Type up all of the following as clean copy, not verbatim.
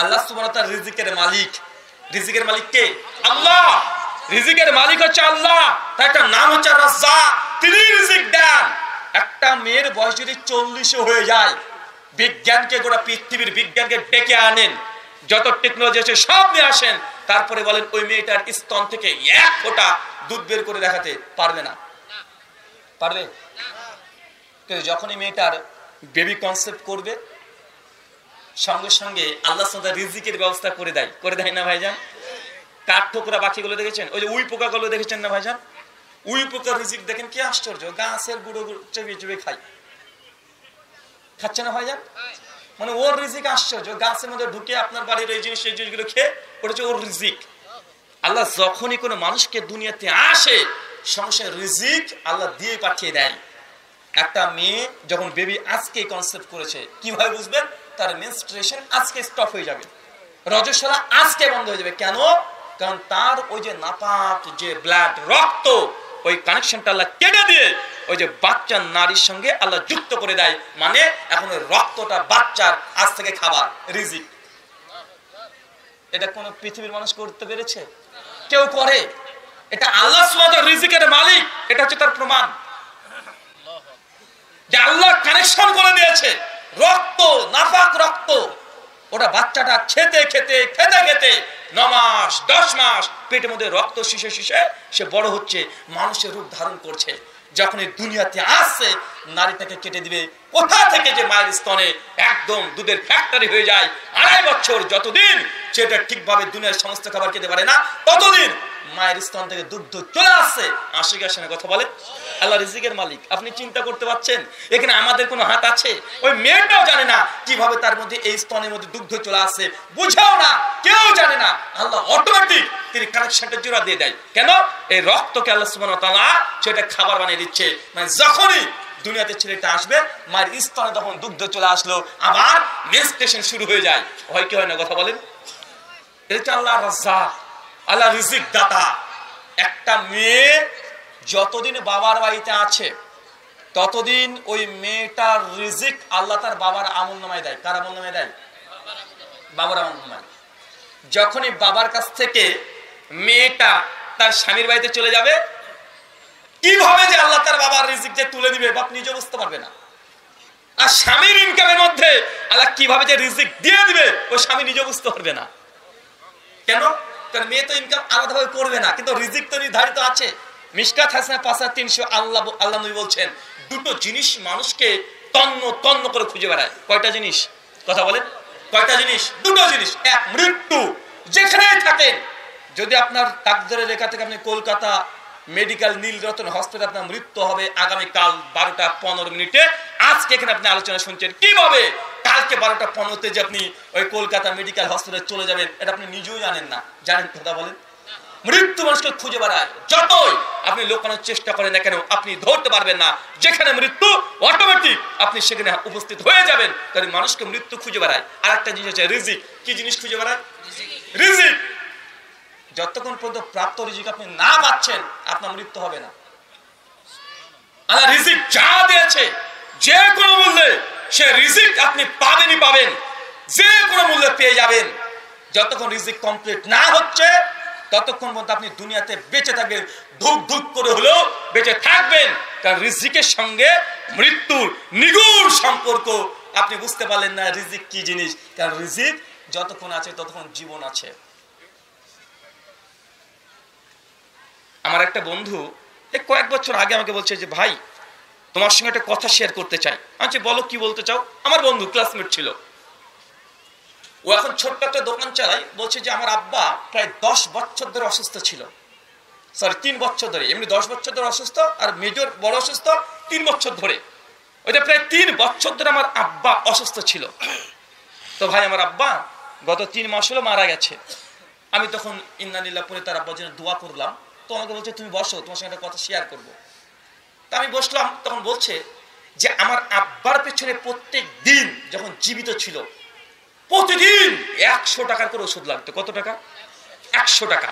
আল্লাহ সুবহানাহু ওয়া তাআলা রিজিকের মালিক। রিজিকের মালিক কে? আল্লাহ। রিজিকের মালিক হচ্ছে আল্লাহ, তার একটা নাম হচ্ছে রাজ্জাক, তিনি রিজিক দেন। একটা মেয়ের বয়স যদি 40 হয়ে যায়, বিজ্ঞানকে, গোটা পৃথিবীর বিজ্ঞানকে ডেকে আনেন, যত টেকনোলজি আছে সব নিয়ে আসেন, তারপরে বলেন ওই মেয়েটার স্তন থেকে এক ফোঁটা দুধ বের করে দেখাতে পারবে না। পারবে? কিন্তু যখনই মেয়েটার বেবি কনসেপ্ট করবে, সঙ্গে সঙ্গে আল্লাহ সুবহানাহু ওয়া তাআলা রিজিকের ব্যবস্থা করে দেয় না ভাইজান? কাঠ ঠোকরা পাখিগুলো দেখেছেন? ওই যে উই পোকাগুলো দেখেছেন না ভাইজান? উই পোকার রিজিক দেখেন কি আশ্চর্য, গাছের গুঁড়ো চেপে চেপে খায়, খাচ্ছে না ভাইজান? মানে ওর রিজিক আশ্চর্য, গাছের মধ্যে ঢুকে আপনার বাড়ির এই জিনিস এই জিনিসগুলো খেয়ে ওটা ওর রিজিক। আল্লাহ যখনই কোনো মানুষকে দুনিয়াতে আসে, সংসার রিজিক আল্লাহ দিয়ে পাঠিয়ে দেয়। একটা মেয়ে যখন বেবি আজকে কনসেপ্ট করেছে, কিভাবে বুঝবেন? তার মেনস্ট্রুয়েশন আজকে স্টপ হয়ে যাবে, রজস্বলা আজকে বন্ধ হয়ে যাবে। কেন? কারণ তার ওই যে নাপাক যে ব্লাড, রক্ত, ওই কানেকশনটা আল্লাহ কেটে দিয়ে ওই যে বাচ্চার নারীর সঙ্গে আল্লাহ যুক্ত করে দেয়। মানে এখন ওই রক্তটা বাচ্চার আজ থেকে খাবার, রিজিক। এটা কোন পৃথিবীর মানুষ করতে পেরেছে? কেউ করে? এটা আল্লাহ সুবহানাহু ওয়া তাআলা রিজিকের মালিক, এটা হচ্ছে তার প্রমাণ যে আল্লাহ কানেকশন করে দিয়েছে। রক্ত, নাপাক রক্ত, ওটা বাচ্চাটা খেতে খেতে খেতে খেতে 9 মাস 10 মাস পেটের মধ্যে রক্ত শিশে শিশে সে বড় হচ্ছে, মানুষের রূপ ধারণ করছে। যখন এই দুনিয়াতে আসছে, নারীটাকে কেটে দিবে। কোথা থেকে যে মায়ের স্তনে একদম দুধের ফ্যাক্টরি হয়ে যায়। 2.5 বছর যতদিন সেটা ঠিকভাবে দুনিয়ার সমস্ত খাবার খেতে পারে না, ততদিন মায়ের স্তন থেকে দুগ্ধ চলে আসছে। আসে গেছে না কথা বলে? আল্লাহ রিজিকের মালিক। আপনি চিন্তা করতে পারছেন এখানে আমাদের কোনো হাত আছে? ওই মেয়েটাও জানে না কিভাবে তার মধ্যে এই স্তনের মধ্যে দুগ্ধ চলে আসছে, বুঝাও না, কেউ জানে না। আল্লাহ অটোমেটিক তিনি কানেকশনটা জোড়া দিয়ে দেয়। কেন? এই রক্তকে আল্লাহ সুবহানাহু ওয়া তাআলা সেটা খাবার বানিয়ে দিচ্ছে। মানে যখনই দুনিয়াতে ছেলেটা আসবে, মায়ের স্তনে তখন দুগ্ধ চলে আসলো, আবার মেনস্ট্রুয়েশন শুরু হয়ে যায়। হয় কি হয় না কথা বলেন? এটা আল্লাহ রাজ্জাক, আল্লাহ রিজিক দাতা। একটা মেয়ে যতদিন বাবার বাড়িতে আছে, ততদিন ওই মেয়েটার রিজিক আল্লাহ তার বাবার আমলনামায় দেয়। কার আমলনামায় দেয়? বাবার আমলনামায়। যখনই বাবার কাছ থেকে মেয়েটা তার স্বামীর বাড়িতে চলে যাবে, কিভাবে যে আল্লাহ তার বাবার রিজিক যে তুলে দিবে বাপ নিজে বুঝতে পারবে না। আর স্বামীর ইনকামের মধ্যে আল্লাহ কিভাবে যে রিজিক দিয়ে দিবে ওই স্বামী নিজে বুঝতে পারবে না। কেন? কারণ মেয়ে তো ইনকাম আলাদাভাবে করবে না, কিন্তু রিজিক তো নির্ধারিত আছে। মিশকাত হাসানাহ 5300 আল্লাহ নবী বলছেন, দুটো জিনিস মানুষকে তন্ন তন্ন করে খুঁজে বেড়ায়। কয়টা জিনিস? কথা বলেন, কয়টা জিনিস? দুটো জিনিস। এক, মৃত্যু। যেখানেই থাকেন, যদি আপনার তাকদীরে লেখা থেকে আপনি কলকাতা মেডিকেল নীলরতন হসপিটাল আপনার মৃত্যু হবে আগামীকাল 12:15, আজকে এখানে আপনি আলোচনা শুনছেন কিভাবে কালকে 12:15 যে আপনি ওই কলকাতা মেডিকেল হসপিটালে চলে যাবেন, এটা আপনি নিজেও জানেন না। জানেন? কথা বলেন। মৃত্যু মানুষকে খুঁজে বেড়ায়। যতই আপনি লুকানোর চেষ্টা করেন না কেন, আপনি ধরতে পারবেন না। যেখানে মৃত্যু, অটোমেটিক আপনি সেখানে উপস্থিত হয়ে যাবেন। কারণ মানুষকে মৃত্যু খুঁজে বেড়ায়। আর একটা জিনিস হচ্ছে রিজিক। কি জিনিস খুঁজে বেড়ায়? রিজিক। যতক্ষণ পর্যন্ত প্রাপ্ত রিজিক আপনি না পাচ্ছেন, আপনার মৃত্যু হবে না। আল্লাহ রিজিক যা দিয়েছে, যে কোনো মূল্যে সে রিজিক আপনি পাবেনই পাবেন, যে কোনো মূল্যে পেয়ে যাবেন। যতক্ষণ রিজিক কমপ্লিট না হচ্ছে, ততক্ষণ পর্যন্ত আপনি দুনিয়াতে বেঁচে থাকবেন। ধুক ধুক করে হলেও বেঁচে থাকবেন। কারণ রিজিকের সঙ্গে মৃত্যুর নিগুড় সম্পর্ক। আপনি বুঝতে পারলেন না রিজিক কি জিনিস। কারণ রিজিক যতক্ষণ আছে ততক্ষণ জীবন আছে। আমার একটা বন্ধু কয়েক বছর আগে আমাকে বলছে যে ভাই, তোমার সঙ্গে একটা কথা শেয়ার করতে চাই। আচ্ছা বলো, কি বলতে চাও? আমার বন্ধু, ক্লাসমেট ছিল। ও এখন ছোট্ট একটা দোকান চালায়। বলছে যে আমার আব্বা প্রায় 10 বছর ধরে অসুস্থ ছিল। 3 বছর ধরে, এমনি 10 বছর ধরে অসুস্থ, আর মেজর বড় অসুস্থ 3 বছর ধরে। ওইটা প্রায় 3 বছর ধরে আমার আব্বা অসুস্থ ছিল। তো ভাই আমার আব্বা গত 3 মাস হলো মারা গেছে। আমি তখন ইন্না লিল্লাহি পড়ে তার আব্বার জন্য দোয়া করলাম। তো আমাকে বলছে তুমি বসো, তোমার সঙ্গে একটা কথা শেয়ার করবো। তা আমি বসলাম। তখন বলছে যে আমার আব্বার পেছনে প্রত্যেক দিন যখন জীবিত ছিল, প্রতিদিন 100 টাকার করে ওষুধ লাগতো। কত টাকা? 100 টাকা।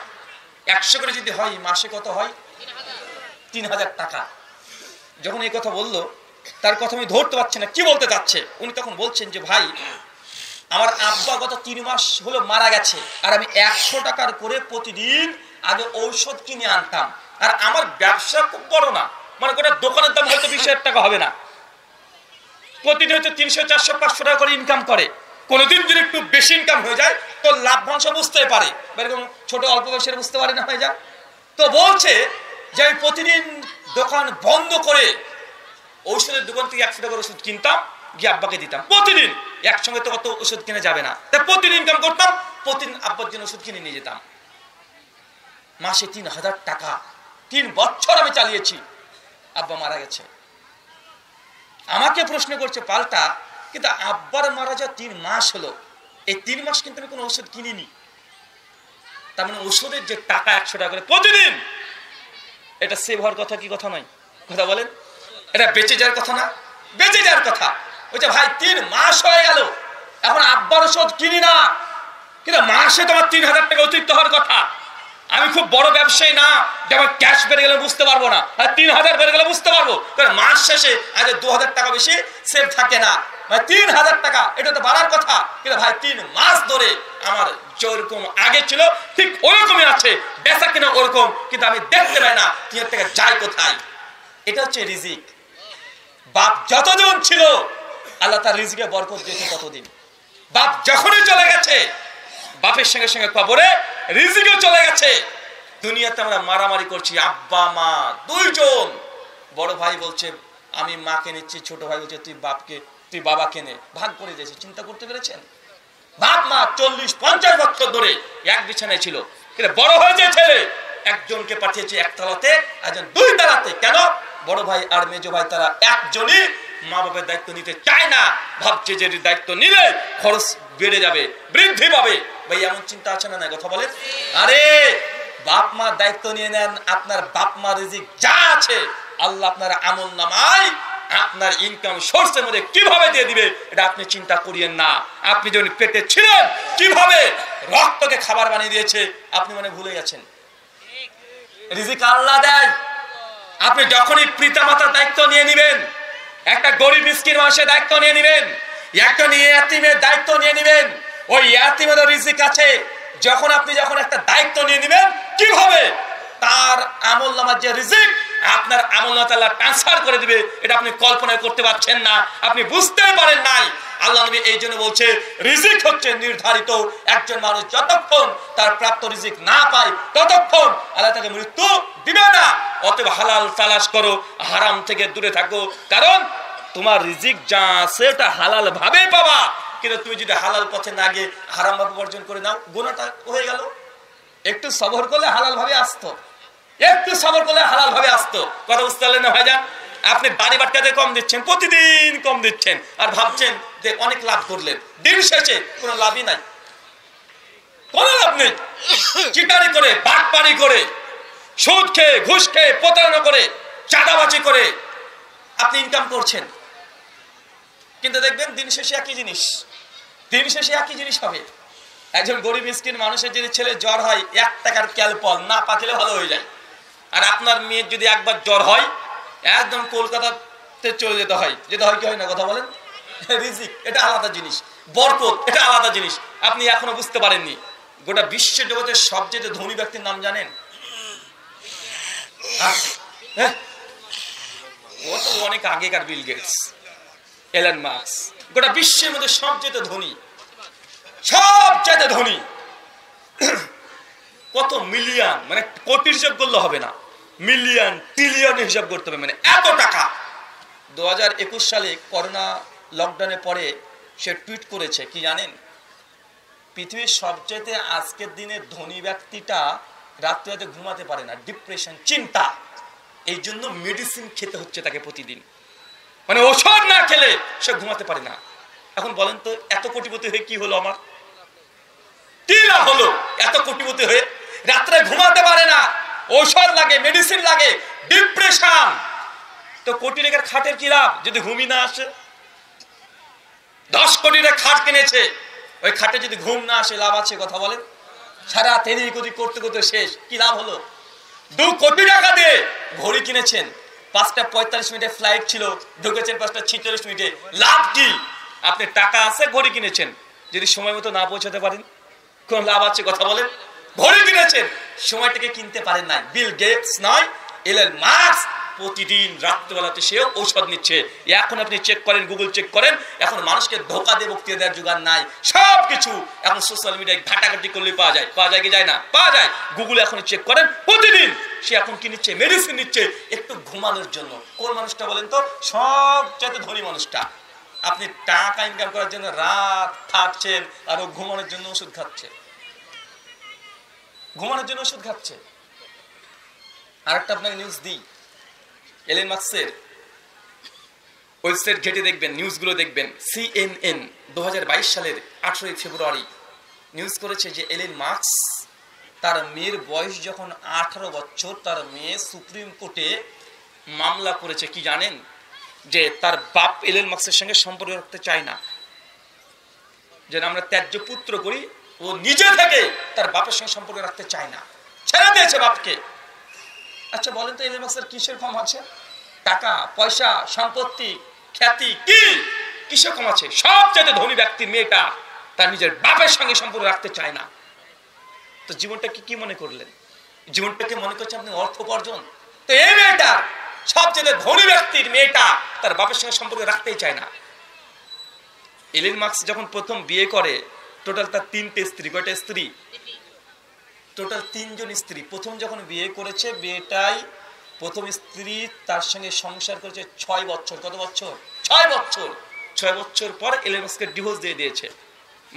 100 করে যদি হয় মাসে কত হয়? 3000 টাকা। যখন এই কথা বললো, তার কথা আমি ধরতে পারছি না কি বলতে চাচ্ছে। উনি তখন বলছেন যে ভাই, আমার আব্বা গত 3 মাস হলো মারা গেছে, আর আমি 100 টাকার করে প্রতিদিন আগে ঔষধ কিনে আনতাম। আর আমার ব্যবসা খুব বড় না, মানে গোটা দোকানের দাম হয়তো 20,000 টাকা হবে না, প্রতিদিন হয়তো 300, 400, 500 টাকা করে ইনকাম করে। কোনোদিন যদি একটু বেশি ইনকাম হয়ে যায় তো লাভ্যাংশ বুঝতে পারে, এরকম ছোট অল্প বয়সের বুঝতে পারে না হয়ে যায়। তো বলছে যে আমি প্রতিদিন দোকান বন্ধ করে ঔষধের দোকান থেকে 100 টাকার ওষুধ কিনতাম, গিয়ে আব্বাকে দিতাম। প্রতিদিন একসঙ্গে তো অত ওষুধ কিনে যাবে না, তাই প্রতিদিন ইনকাম করতাম, প্রতিদিন আব্বার জন্য ওষুধ কিনে নিয়ে যেতাম। মাসে 3,000 টাকা 3 বছর আমি চালিয়েছি। আব্বা মারা গেছে, আমাকে প্রশ্ন করছে পাল্টা, কিন্তু আব্বার মারা যাওয়া 3 মাস হলো, এই 3 মাস কিন্তু আমি কোনো ওষুধ কিনিনি। তার মানে ওষুধের যে টাকা 100 টাকা করে প্রতিদিন, এটা সেভ হওয়ার কথা কি কথা নয়? কথা বলেন, এটা বেঁচে যাওয়ার কথা না? বেঁচে যাওয়ার কথা। ওই যে ভাই 3 মাস হয়ে গেল, এখন আব্বার ওষুধ কিনি না, কিন্তু মাসে তোমার 3,000 টাকা অতিরিক্ত হওয়ার কথা। আমি খুব বড় ব্যবসায়ী না যে আমার ক্যাশ বেড়ে গেলে বুঝতে পারবো না, আর 3,000 বেড়ে গেলে বুঝতে পারবো, কারণ মাস শেষে আজ 2,000 টাকা বেশি সেভ থাকে না, মানে 3,000 টাকা এটা তো বাড়ার কথা। কিন্তু ভাই 3 মাস ধরে আমার যেরকম আগে ছিল ঠিক ওরকমই আছে, বেচা কিনা ওরকম, কিন্তু আমি দেখতে পাই না 3,000 টাকা যায় কোথায়। এটা হচ্ছে রিজিক। বাপ যতদিন ছিল আল্লাহ তার রিজিকে বরকত দিয়েছে ততদিন। বাপ যখনই চলে গেছে, বাপের সঙ্গে সঙ্গে কবরে রিজিকও চলে গেছে। দুনিয়াতে আমরা মারামারি করছি, আব্বা মা 2 জন। বড় ভাই বলছে আমি মাকে নিচ্ছি, ছোট ভাই বলছে তুই বাবাকে নে, ভাগ করে দিয়েছে। চিন্তা করতে পেরেছেন? বাপ মা 40-50 বছর ধরে এক বিছানায় ছিল, কিন্তু বড় হয়েছে ছেলে, একজনকে পাঠিয়েছে একতলাতে, একজন 2 তলাতে। কেন? বড় ভাই আর মেজো ভাই তারা একজনই মা বাবার দায়িত্ব নিতে চায় না, ভাবছে যে দায়িত্ব নিলে খরচ বেড়ে যাবে, বৃদ্ধি পাবে। ভাই এমন চিন্তা আছে না? কথা বলেন। আরে বাপ মা দায়িত্ব নিয়ে নেন, আপনার বাপ মা রিজিক যা আছে আল্লাহ আপনার আমল নামায় আপনার ইনকাম সোর্সের মধ্যে কিভাবে দিয়ে দিবে এটা আপনি চিন্তা করিয়েন না। আপনি যখন পেটে ছিলেন কিভাবে রক্তকে খাবার বানিয়ে দিয়েছে আপনি মনে ভুলে গেছেন। রিজিক আল্লাহ দেয়। আপনি যখনই পিতামাতার দায়িত্ব নিয়ে নেবেন, একটা গরিব মিসকিন মানুষের দায়িত্ব নিয়ে নেবেন, একটা ইয়াতীমের দায়িত্ব নিয়ে নেবেন, ওই ইয়াতীমের রিজিক আছে। যখন একটা দায়িত্ব নিয়ে নেবেন, কিভাবে তার আমলনামার যে রিজিক আপনার আমলনামা আল্লাহ ট্রান্সফার করে দিবে এটা আপনি কল্পনা করতে পারছেন না, আপনি বুঝতে পারেন নাই। আল্লাহ নবী এই জন্য বলছে রিজিক হচ্ছে নির্ধারিত। একজন মানুষ যতক্ষণ তার প্রাপ্ত রিজিক না পায় ততক্ষণ আল্লাহ তাকে মৃত্যু দিবে না। অতএব হালাল তালাশ করো, হারাম থেকে দূরে থাকো, কারণ তোমার রিজিক যা আছে এটা হালাল ভাবে পাবা। কিন্তু তুমি যদি হালাল পথে না গিয়ে হারাম ভাবে অর্জন করে নাও, গুনাহটা হয়ে গেল। একটু সবর করলে হালাল ভাবে আসতো, একটু সবর করলে হালাল ভাবে আসতো। কথা বুঝতে পারলেন না ভাইজান? আপনি বাড়ি বাটকাতে কম দিচ্ছেন, প্রতিদিন কম দিচ্ছেন, আর ভাবছেন যে অনেক লাভ করলেন, দিন শেষে কোনো লাভই নাই, কোনো লাভ নেই। চিটারি করে, বাটপারি করে, সুদ খেয়ে, ঘুষ খেয়ে, প্রতারণা করে, চাঁদাবাজি করে আপনি ইনকাম করছেন, কিন্তু দেখবেন দিন শেষে একই জিনিস, দিন শেষে একই জিনিস হবে। একজন গরিব মিসকিন মানুষের যদি ছেলে জ্বর হয়, 1 টাকার ক্যালপল না পাকলে ভালো হয়ে যায়। আর আপনার মেয়ের যদি একবার জ্বর হয় একদম কলকাতাতে চলে যেতে হয় কি হয় না? কথা বলেন। রিজিক এটা আলাদা জিনিস, বরকত এটা আলাদা জিনিস। আপনি এখনো বুঝতে পারেননি। গোটা বিশ্ব জগতের সবচেয়ে ধনী ব্যক্তির নাম জানেন? ও তো অনেক আগেকার বিল গেটস, এলন মাস্ক। গোটা বিশ্বের মধ্যে সবচেয়ে ধনী, সবচেয়ে ধনী। কত মিলিয়ন, মানে কোটি হিসাব করলে হবে না, মিলিয়ন ট্রিলিয়ন হিসাব করতে হবে, মানে এত টাকা। 2021 সালে করোনা লকডাউনের পরে সে টুইট করেছে কি জানেন? পৃথিবীর সবচেয়ে আজকের দিনে ধনী ব্যক্তিটা রাত্রিতে ঘুমাতে পারে না, ডিপ্রেশন, চিন্তা, এই জন্য মেডিসিন খেতে হচ্ছে তাকে প্রতিদিন, মানে ওষুধ না খেলে সে ঘুমাতে পারে না। এখন বলেন তো এত কোটিপতি হয়ে কি হলো আমার? কি লাভ হলো এত কোটিপতি হয়ে? রাত্রে ঘুমাতে পারে না, ঔষধ লাগে, মেডিসিন লাগে, ডিপ্রেশন। তো কোটি টাকার খাটের কি লাভ যদি ঘুমই না আসে? 10 কোটি টাকার খাট কিনেছে, ওই খাটে যদি ঘুম না আসে লাভ আছে? কথা বলেন। সারা এদিক ওদিক করতে করতে শেষ, কি লাভ হলো? 2 কোটি টাকা দিয়ে ঘড়ি কিনেছেন, 5টা 45 মিনিটে ফ্লাইট ছিল, ঢুকেছেন 5টা 46 মিনিটে, লাভ কি? আপনি টাকা আছে ঘড়ি কিনেছেন, যদি সময় মতো না পৌঁছাতে পারেন কোন লাভ আছে? কথা বলেন। ঘড়ি কিনেছেন, সময়টাকে কিনতে পারেন না। বিল গেটস নয়, এলন মাস্ক প্রতিদিন রাত্রিবেলাতে সে ঔষধ নিচ্ছে। এখন আপনি চেক করেন, গুগল চেক করেন, এখন মানুষকে ধোকা দিয়ে বক্তৃতা দেওয়ার জোগাড় নাই। সবকিছু এখন সোশ্যাল মিডিয়ায় ঘাটাঘাটি করলে পাওয়া যায়। পাওয়া যায় কি যায় না? পাওয়া যায়। গুগলে এখন চেক করেন, প্রতিদিন সে এখন কি নিচ্ছে? মেডিসিন নিচ্ছে একটু ঘুমানোর জন্য। কোন মানুষটা বলেন তো? সবচেয়ে ধনী মানুষটা। আপনি টাকা ইনকাম করার জন্য রাত থাকছেন, আর ও ঘুমানোর জন্য ওষুধ খাচ্ছে। ঘুমানোর জন্য ওষুধ খাচ্ছে। আর একটা আপনাকে নিউজ দিই, এলন মাস্কের ওয়েবসাইট ঘেটে দেখবেন, নিউজগুলো দেখবেন। CNN 2022 সালের 18 ফেব্রুয়ারি নিউজ করেছে যে এলন মাস্ক তার মেয়ের বয়স যখন 18 বছর, তার মেয়ে সুপ্রিম কোর্টে মামলা করেছে। কি জানেন? যে তার বাপ এলন মাস্কের সঙ্গে সম্পর্ক রাখতে চায় না, যেন আমরা ত্যায্য পুত্র করি। ও নিজে থেকে তার বাপের সঙ্গে সম্পর্ক রাখতে চায় না, ছেড়ে দিয়েছে বাপকে। আচ্ছা বলেন তো, এলন মাস্কের কিসের কম আছে? টাকা পয়সা, সম্পত্তি, খ্যাতি, কি কিসের কম আছে? সবচেয়ে ধনী ব্যক্তির মেয়েটা তার নিজের বাপের সঙ্গে সম্পর্ক রাখতে চায় না। তো জীবনটাকে কি মনে করলেন? জীবনটাকে মনে করছে আপনি অর্থ উপার্জন। তো এই মেয়েটা, সবচেয়ে ধনী ব্যক্তির মেয়েটা তার বাপের সঙ্গে সম্পর্ক রাখতেই চায় না। এলন মাস্ক যখন প্রথম বিয়ে করে, টোটাল তার 3টে স্ত্রী। কয়টা স্ত্রী? টোটাল 3 জন স্ত্রী। প্রথম যখন বিয়ে করেছে, বিয়েটাই প্রথম স্ত্রী তার সঙ্গে সংসার করেছে 6 বছর। কত বছর? 6 বছর। 6 বছর পর এলন মাস্ককে ডিভোর্স দিয়ে দিয়েছে।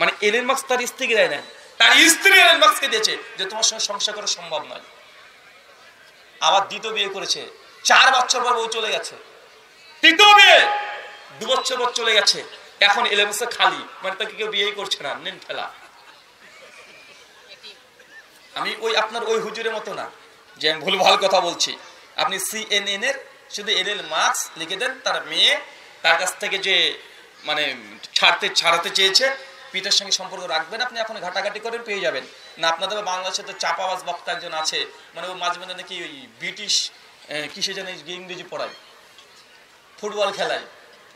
মানে এলন মাস্ক তার স্ত্রীকে দেয় না, তার স্ত্রী এলন মাস্ককে দিয়েছে যে তোমার সঙ্গে সংসার করা সম্ভব নয়। আবার দ্বিতীয় বিয়ে করেছে, 4 বছর পর বউ চলে গেছে। তৃতীয় বিয়ে 2 বছর পর চলে গেছে। এখন এলন মাস্ক খালি, মানে তাকে কেউ বিয়েই করছে না, নেন ফেলা। আমি ওই আপনার ওই হুজুরের মতো না যে আমি ভুল ভাল কথা বলছি। আপনি CNN এর শুধু এলন মাস্ক লিখে দেন, তার মেয়ে তার কাছ থেকে যে মানে ছাড়াতে চেয়েছে, পিতার সঙ্গে সম্পর্ক রাখবেন, আপনি এখন ঘাটাঘাটি করেন, পেয়ে যাবেন। না আপনাদের বাংলাদেশে তো চাপাবাজ বক্তা একজন আছে, মানে ও মাঝে মাঝে নাকি ওই ব্রিটিশ কিসে যেন ইংরেজি পড়ায়, ফুটবল খেলায়,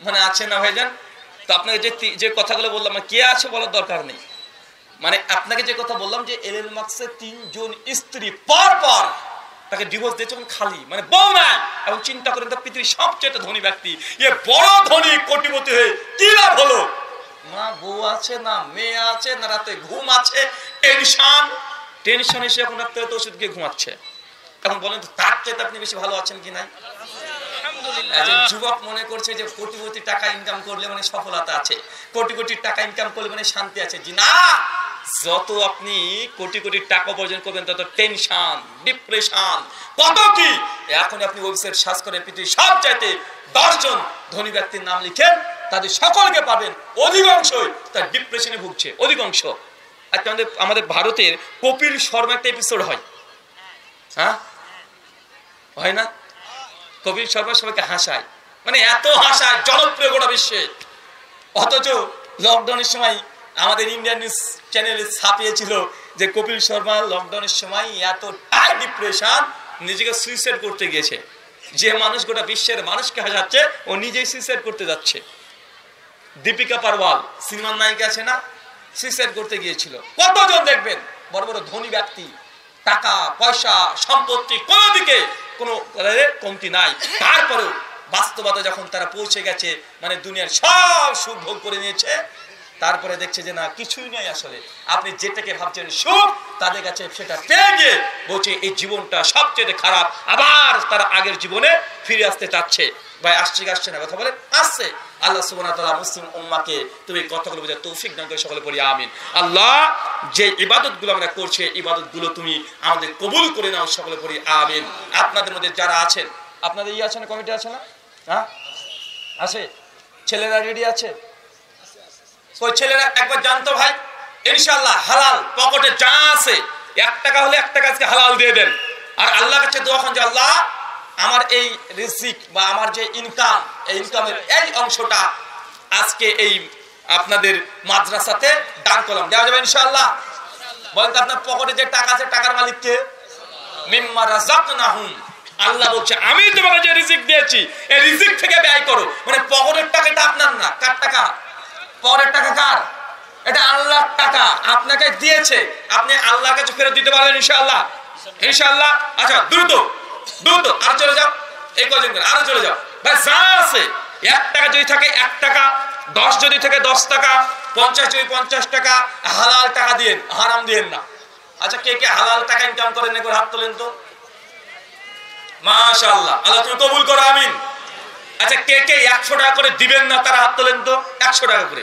মানে আছে না ভাইজান? তো আপনাকে যে কথাগুলো বললাম, কে আছে বলার দরকার নেই। মানে আপনাকে যে কথা বললাম যে এলন মাস্কের 3 জন স্ত্রী পর পর তাকে ডিভোর্স দিয়েছে, খালি, মানে বউ নাই। এবং চিন্তা করেন, তার পৃথিবীর সবচেয়ে ধনী ব্যক্তি, এ বড় ধনী কোটিপতি হয়ে কি লাভ হলো? না বউ আছে, না মেয়ে আছে, না রাতে ঘুম আছে, টেনশন এসে এখন রাত্রে তো ওষুধ গিয়ে ঘুমাচ্ছে। এখন বলেন তো, তার চেয়ে আপনি বেশি ভালো আছেন কি নাই? যুবক মনে করছে যে কোটি কোটি টাকা ইনকাম করলে মানে সফলতা আছে, কোটি কোটি টাকা ইনকাম করলে মানে শান্তি আছে। জি না, যত আপনি কোটি কোটি টাকা উপার্জন করবেন তত টেনশন, ডিপ্রেশন, কত কি। এখন আপনি ওয়েবসাইট সার্চ করে পৃথিবীর সবচাইতে 10 জন ধনী ব্যক্তির নাম লিখেন, তাদের সকলকে পাবেন অধিকাংশই তার ডিপ্রেশনে ভুগছে, অধিকাংশ। আচ্ছা আমাদের ভারতের কপিল শর্মা একটা এপিসোড হয়, হ্যাঁ হয় না? কপিল শর্মা সবাইকে হাসায়, মানে এত হাসায়, জনপ্রিয় গোটা বিশ্বে। অথচ লকডাউনের সময় আমাদের ইন্ডিয়ান নিউজ চ্যানেলে ছাপিয়েছিল যে কপিল শর্মা লকডাউনের সময় এতটাই ডিপ্রেশন, নিজেকে সুইসাইড করতে গিয়েছে। যে মানুষ গোটা বিশ্বের মানুষকে হাসাচ্ছে, ও নিজেই সুইসাইড করতে যাচ্ছে। দীপিকা পারওয়াল সিনেমার নায়িকা আছে না, সুইসাইড করতে গিয়েছিল। কতজন দেখবেন বড় বড় ধনী ব্যক্তি, টাকা পয়সা সম্পত্তি কোনো দিকে কোনো কমতি নাই, তারপরেও বাস্তবতা যখন তারা পৌঁছে গেছে, মানে দুনিয়ার সব সুখ ভোগ করে নিয়েছে, তারপরে দেখছে যে না কিছুই নাই। আসলে আপনি যেটাকে ভাবছেন সুখ, তাদের কাছে সেটা পেয়ে গিয়ে বলছে এই জীবনটা সবচেয়ে খারাপ, আবার তারা আগের জীবনে ফিরে আসতে চাচ্ছে। ভাই আসছে কি আসছে না? কথা বলে আসছে। আল্লাহ সুবহানাহু ওয়া তাআলা মুসলিম উম্মাহকে তুমি কথাগুলো বোঝার তৌফিক দান করে সকলে পড়ি আমিন। আল্লাহ যে ইবাদতগুলো আমরা করছি, ইবাদতগুলো তুমি আমাদের কবুল করে নাও, সকলে পড়ি আমিন। আপনাদের মধ্যে যারা আছেন, আপনাদের আছে না, কমিটি আছে না? হ্যাঁ আছে, ছেলেরা রেডি আছে? ওই ছেলেরা একবার জানতো ভাই, ইনশাআল্লাহ হালাল পকেটে যা আছে 1 টাকা হলে 1 টাকা আজকে হালাল দিয়ে দেন। আর আল্লাহর কাছে দোয়া করেন যে আল্লাহ আমার এই রিজিক বা আমার যে ইনকাম, এই ইনকামের এই অংশটা আজকে এই আপনাদের মাদ্রাসাতে দান করলাম, দেওয়া যাবে ইনশাআল্লাহ? বলেন তো আপনার পকেটে যে টাকা আছে, টাকার মালিক কে? মিম্মা রাযাকনাহুম। আল্লাহ বলছে আমি তোমাকে যে রিজিক দিয়েছি, এই রিজিক থেকে ব্যয় করো। মানে পকেটের টাকাটা আপনার না, কার টাকা? পকেটের টাকা কার? এটা আল্লাহর টাকা, আপনাকে দিয়েছে, আপনি আল্লাহর কাছে ফেরত দিতে পারবেন ইনশাআল্লাহ। ইনশাআল্লাহ। আচ্ছা দ্রুত দ্রুত আর চলে যাও, এই কজন আরো চলে যাও ভাই। যা আছে 1 টাকা যদি থাকে 1 টাকা, 10 যদি থাকে 10 টাকা, 50 যদি 50 টাকা, হালাল টাকা দিয়েন, হারাম দিয়েন না। আচ্ছা কে কে হালাল টাকা ইনকাম করেন একবার হাত তোলেন তো। মাশাআল্লাহ, আল্লাহ তুমি কবুল করো, আমিন। আচ্ছা কে কে 100 টাকা করে দিবেন না, তারা হাত তোলেন তো, 100 টাকা করে।